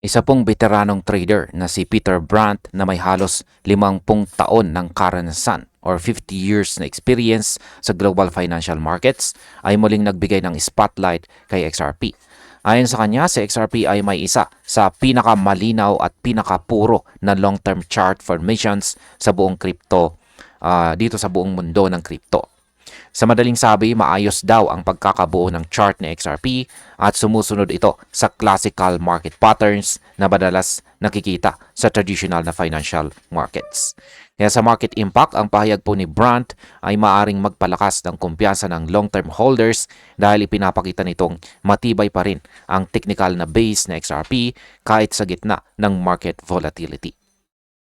Isa pong veteranong trader na si Peter Brandt na may halos 50 taon ng karanasan or 50 years na experience sa global financial markets ay muling nagbigay ng spotlight kay XRP. Ayon sa kanya, si XRP ay may isa sa pinakamalinaw at pinakapuro na long-term chart formations sa buong crypto dito sa buong mundo ng crypto. Sa madaling sabi, maayos daw ang pagkakabuo ng chart ni XRP at sumusunod ito sa classical market patterns na madalas nakikita sa traditional na financial markets. Kaya sa market impact, ang pahayag po ni Brandt ay maaring magpalakas ng kumpiyansa ng long-term holders dahil ipinapakita nitong matibay pa rin ang technical na base na XRP kahit sa gitna ng market volatility.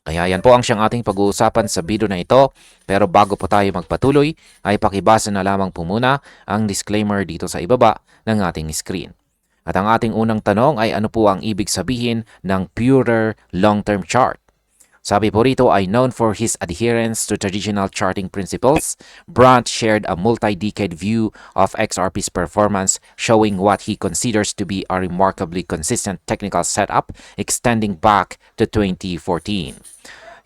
Kaya yan po ang siyang ating pag-uusapan sa video na ito. Pero bago po tayo magpatuloy, ay pakibasa na lamang po muna ang disclaimer dito sa ibaba ng ating screen. At ang ating unang tanong ay ano po ang ibig sabihin ng purer long-term chart? Sabi po rito ay known for his adherence to traditional charting principles, Brandt shared a multi-decade view of XRP's performance showing what he considers to be a remarkably consistent technical setup extending back to 2014.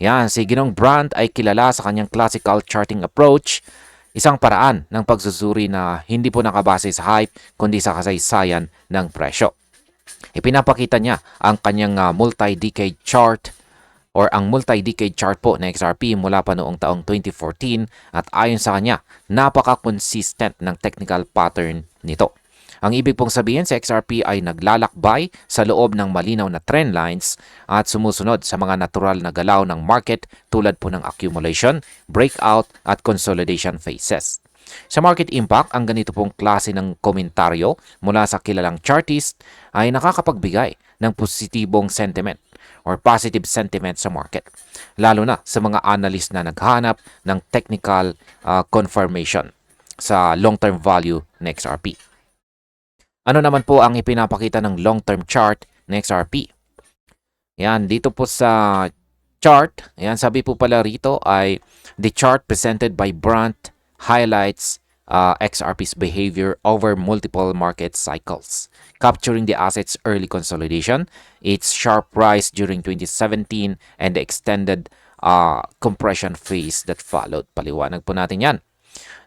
Yan, si Ginong Brandt ay kilala sa kanyang classical charting approach, isang paraan ng pagsusuri na hindi po nakabase sa hype kundi sa kasaysayan ng presyo. Ipinapakita niya ang kanyang multi-decade chart or ang multi-decade chart po na XRP mula pa noong taong 2014 at ayon sa kanya, napaka-consistent ng technical pattern nito. Ang ibig pong sabihin sa XRP ay naglalakbay sa loob ng malinaw na trend lines at sumusunod sa mga natural na galaw ng market tulad po ng accumulation, breakout at consolidation phases. Sa market impact, ang ganito pong klase ng komentaryo mula sa kilalang chartist ay nakakapagbigay ng positibong sentiment or positive sentiment sa market, lalo na sa mga analyst na naghahanap ng technical confirmation sa long-term value ng XRP. Ano naman po ang ipinapakita ng long-term chart ng XRP? Yan, dito po sa chart, yan, sabi po pala rito ay the chart presented by Brandt highlights XRP's behavior over multiple market cycles, capturing the asset's early consolidation, its sharp rise during 2017, and the extended compression phase that followed. Paliwanag po natin yan.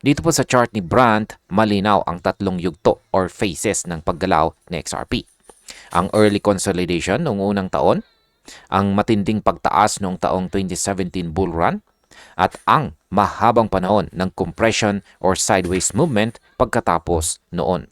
Dito po sa chart ni Brandt, malinaw ang tatlong yugto or phases ng paggalaw ni XRP. Ang early consolidation noong unang taon, ang matinding pagtaas noong taong 2017 bull run, at ang mahabang panahon ng compression or sideways movement pagkatapos noon.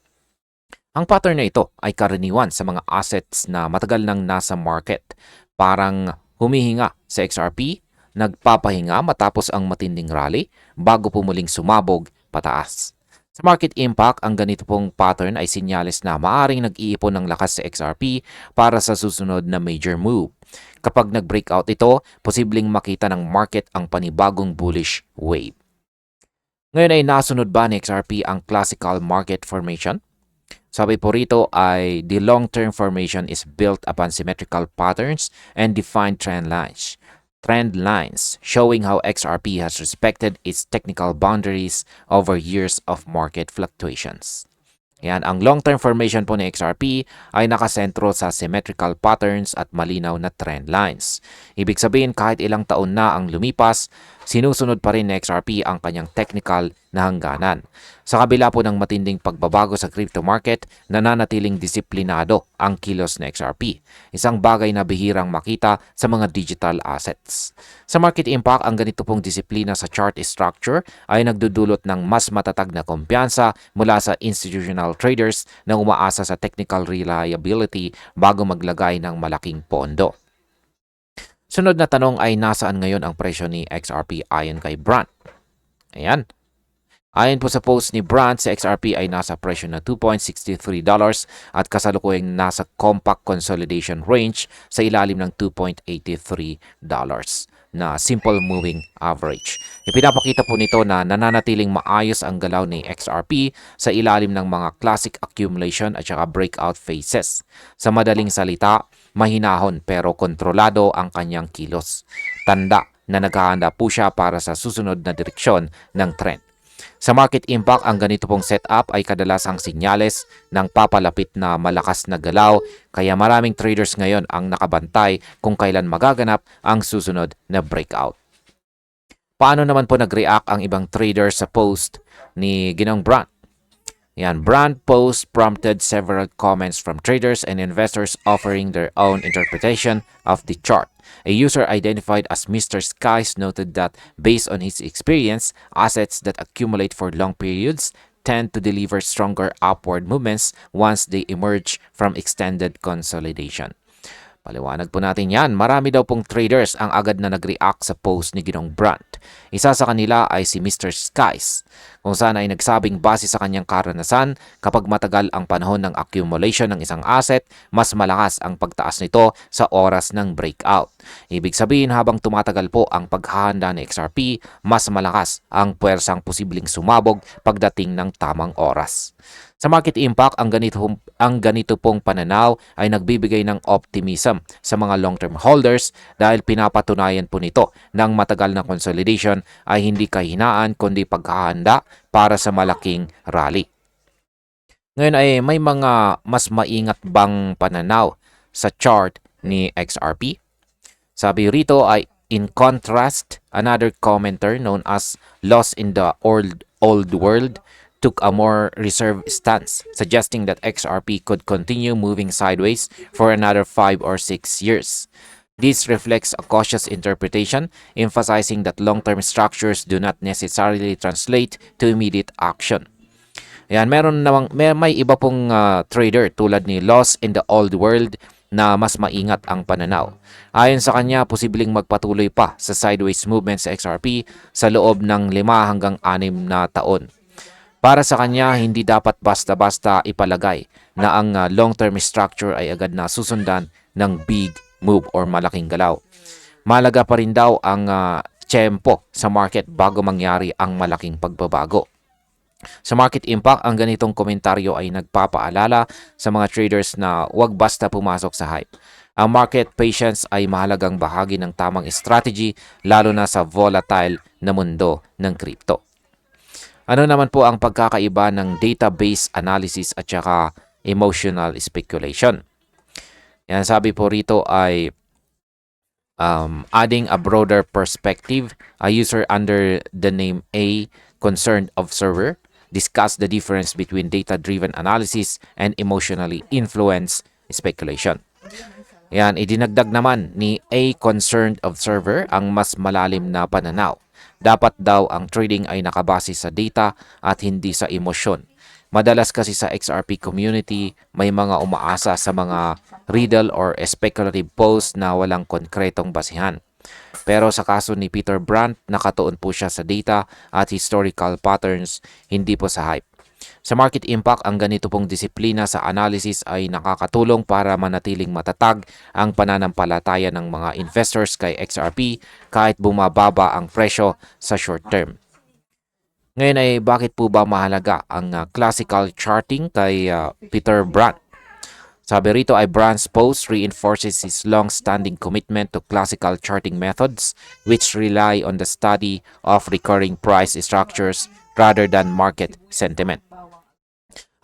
Ang pattern na ito ay karaniwan sa mga assets na matagal nang nasa market, parang humihinga sa XRP, nagpapahinga matapos ang matinding rally bago pumuling sumabog pataas. Sa market impact, ang ganito pong pattern ay senyales na maaring nag-iipon ng lakas sa XRP para sa susunod na major move. Kapag nag-breakout ito, posibleng makita ng market ang panibagong bullish wave. Ngayon ay nasunod ba ni XRP ang classical market formation? Sabi po rito ay the long-term formation is built upon symmetrical patterns and defined trend lines. Trend lines showing how XRP has respected its technical boundaries over years of market fluctuations. Yan, ang long-term formation po ni XRP ay nakasentro sa symmetrical patterns at malinaw na trend lines. Ibig sabihin kahit ilang taon na ang lumipas, sinusunod pa rin ni XRP ang kanyang technical na hangganan. Sa kabila po ng matinding pagbabago sa crypto market, nananatiling disiplinado ang kilos ng XRP, isang bagay na bihirang makita sa mga digital assets. Sa market impact, ang ganito pong disiplina sa chart structure ay nagdudulot ng mas matatag na kumpiyansa mula sa institutional traders na umaasa sa technical reliability bago maglagay ng malaking pondo. Sunod na tanong ay nasaan ngayon ang presyo ni XRP ayon kay Brandt? Ayan. Ayon po sa post ni Brandt, sa XRP ay nasa presyo na $2.63 at kasalukuyang nasa compact consolidation range sa ilalim ng $2.83 na simple moving average. Ipinapakita po nito na nananatiling maayos ang galaw ni XRP sa ilalim ng mga classic accumulation at saka breakout phases. Sa madaling salita, mahinahon pero kontrolado ang kanyang kilos. Tanda na naghahanda po siya para sa susunod na direksyon ng trend. Sa market impact, ang ganito pong setup ay kadalasang sinyales ng papalapit na malakas na galaw, kaya maraming traders ngayon ang nakabantay kung kailan magaganap ang susunod na breakout. Paano naman po nag-react ang ibang traders sa post ni Ginong Brand? Yan, Brand post prompted several comments from traders and investors offering their own interpretation of the chart. A user identified as Mr. Skies noted that based on his experience, assets that accumulate for long periods tend to deliver stronger upward movements once they emerge from extended consolidation. Paliwanag po natin yan. Marami daw pong traders ang agad na nag-react sa post ni Ginong Brand. Isa sa kanila ay si Mr. Skies, kung saan ay nagsabing base sa kanyang karanasan, kapag matagal ang panahon ng accumulation ng isang asset, mas malakas ang pagtaas nito sa oras ng breakout. Ibig sabihin, habang tumatagal po ang paghahanda ng XRP, mas malakas ang puwersang posibleng sumabog pagdating ng tamang oras. Sa market impact, ang ganito pong pananaw ay nagbibigay ng optimism sa mga long-term holders dahil pinapatunayan po nito ng matagal na consolidation ay hindi kahinaan kundi paghahanda para sa malaking rally. Ngayon ay may mga mas maingat bang pananaw sa chart ni XRP? Sabi rito ay, in contrast, another commenter known as Lost in the Old World took a more reserved stance, suggesting that XRP could continue moving sideways for another 5 or 6 years. This reflects a cautious interpretation, emphasizing that long-term structures do not necessarily translate to immediate action. Yan, may iba pong trader tulad ni Lost in the Old World na mas maingat ang pananaw. Ayon sa kanya, posibleng magpatuloy pa sa sideways movement sa XRP sa loob ng 5 hanggang 6 na taon. Para sa kanya, hindi dapat basta-basta ipalagay na ang long-term structure ay agad na susundan ng big move or malaking galaw. Malaga pa rin daw ang tiyempo sa market bago mangyari ang malaking pagbabago. Sa market impact, ang ganitong komentaryo ay nagpapaalala sa mga traders na huwag basta pumasok sa hype. Ang market patience ay mahalagang bahagi ng tamang strategy, lalo na sa volatile na mundo ng crypto. Ano naman po ang pagkakaiba ng database analysis at saka emotional speculation? Yan, sabi po rito ay adding a broader perspective, a user under the name A, concerned observer, discuss the difference between data-driven analysis and emotionally influenced speculation. Yan, idinagdag naman ni A, concerned observer, ang mas malalim na pananaw. Dapat daw ang trading ay nakabase sa data at hindi sa emosyon. Madalas kasi sa XRP community, may mga umaasa sa mga riddle or speculative posts na walang konkretong basihan. Pero sa kaso ni Peter Brand, nakatuon po siya sa data at historical patterns, hindi po sa hype. Sa market impact, ang ganito pong disiplina sa analysis ay nakakatulong para manatiling matatag ang pananampalataya ng mga investors kay XRP kahit bumababa ang presyo sa short term. Ngayon ay bakit po ba mahalaga ang classical charting kay Peter Brand? Sabi rito ay Brand's post reinforces his long-standing commitment to classical charting methods which rely on the study of recurring price structures rather than market sentiment.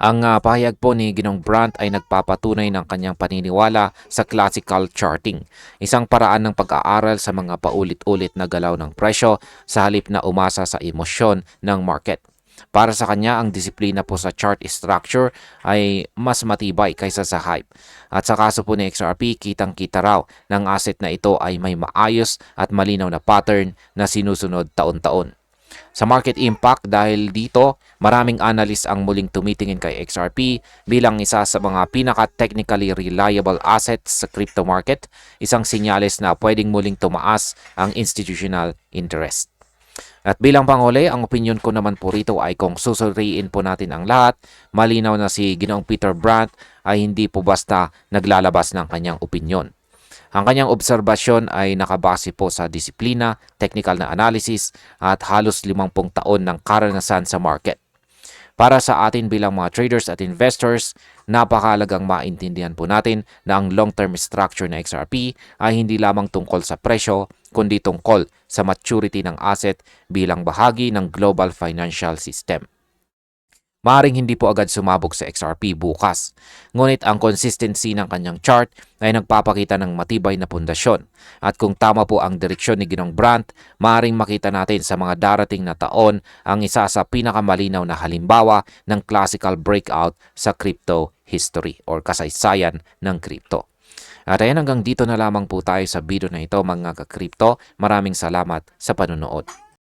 Ang pahayag po ni Ginong Brand ay nagpapatunay ng kanyang paniniwala sa classical charting, isang paraan ng pag-aaral sa mga paulit-ulit na galaw ng presyo sa halip na umasa sa emosyon ng market. Para sa kanya, ang disiplina po sa chart structure ay mas matibay kaysa sa hype. At sa kaso po ni XRP, kitang-kita raw ng asset na ito ay may maayos at malinaw na pattern na sinusunod taon-taon. Sa market impact, dahil dito, maraming analyst ang muling tumitingin kay XRP bilang isa sa mga pinaka-technically reliable assets sa crypto market, isang senyales na pwedeng muling tumaas ang institutional interest. At bilang panghuli, ang opinion ko naman po rito ay kung susuriin po natin ang lahat, malinaw na si Ginoong Peter Brand ay hindi po basta naglalabas ng kanyang opinion. Ang kanyang obserbasyon ay nakabase po sa disiplina, technical na analysis at halos 50 taon ng karanasan sa market. Para sa atin bilang mga traders at investors, napakahalagang maintindihan po natin na ang long-term structure na XRP ay hindi lamang tungkol sa presyo, kundi tungkol sa maturity ng asset bilang bahagi ng global financial system. Maaring hindi po agad sumabog sa XRP bukas, ngunit ang consistency ng kanyang chart ay nagpapakita ng matibay na pundasyon. At kung tama po ang direksyon ni Ginong Brandt, maaring makita natin sa mga darating na taon ang isa sa pinakamalinaw na halimbawa ng classical breakout sa crypto history or kasaysayan ng crypto. At ayan, hanggang dito na lamang po tayo sa video na ito mga ka-crypto. Maraming salamat sa panunood.